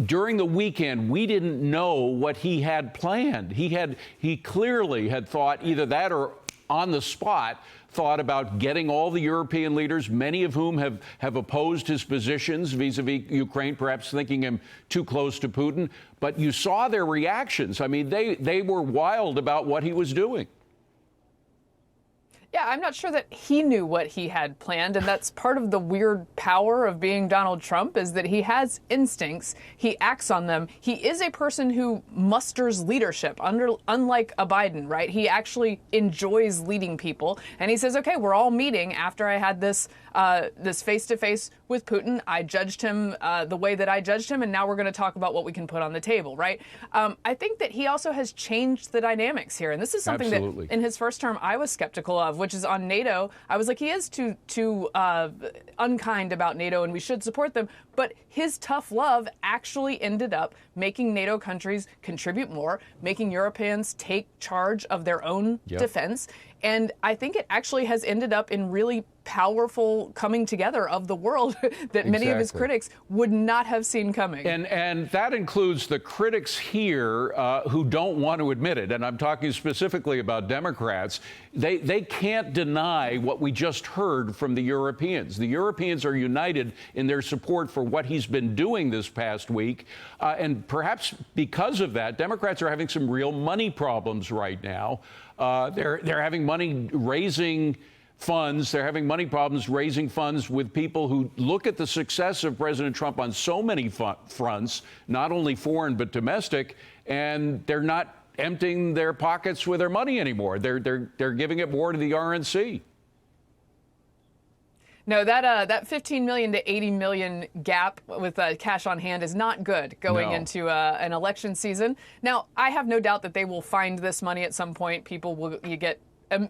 during the weekend, we didn't know what he had planned. He clearly had thought either that or on the spot thought about getting all the European leaders, many of whom have opposed his positions vis-a-vis Ukraine, perhaps thinking him too close to Putin. But you saw their reactions. I mean, they were wild about what he was doing. Yeah, I'm not sure that he knew what he had planned, and that's part of the weird power of being Donald Trump, is that he has instincts, he acts on them. He is a person who musters leadership, unlike a Biden, right? He actually enjoys leading people, and he says, okay, we're all meeting after I had this face-to-face with Putin. I judged him the way that I judged him, and now we're going to talk about what we can put on the table, right? I think that he also has changed the dynamics here, and this is something Absolutely. that in his first term I was skeptical of, which is on NATO. I was like, he is too unkind about NATO, and we should support them. But his tough love actually ended up making NATO countries contribute more, making Europeans take charge of their own defense. And I think it actually has ended up in really powerful coming together of the world that many of his critics would not have seen coming. And that includes the critics here who don't want to admit it. And I'm talking specifically about Democrats. They can't deny what we just heard from the Europeans. The Europeans are united in their support for what he's been doing this past week. And perhaps because of that, Democrats are having some real money problems right now. They're having money raising funds. They're having money problems raising funds with people who look at the success of President Trump on so many fronts, not only foreign but domestic, and they're not emptying their pockets with their money anymore. They're giving it more to the RNC. No, that 15 million to 80 million gap with cash on hand is not good going into an election season. Now, I have no doubt that they will find this money at some point. You get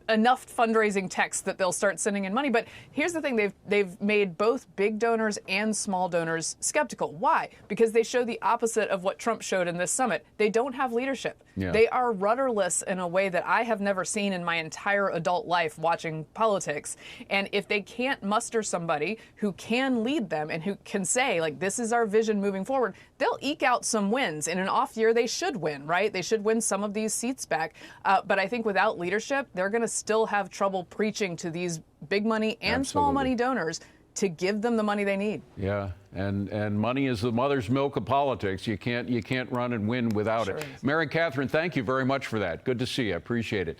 enough fundraising texts that they'll start sending in money. But here's the thing. They've made both big donors and small donors skeptical. Why? Because they show the opposite of what Trump showed in this summit. They don't have leadership. Yeah. They are rudderless in a way that I have never seen in my entire adult life watching politics. And if they can't muster somebody who can lead them and who can say, like, this is our vision moving forward, they'll eke out some wins. In an off year, they should win, right? They should win some of these seats back. But I think without leadership, they're going to still have trouble preaching to these big money and small money donors to give them the money they need. Yeah, and money is the mother's milk of politics. You can't run and win without it. Mary Katharine, thank you very much for that. Good to see you. I appreciate it.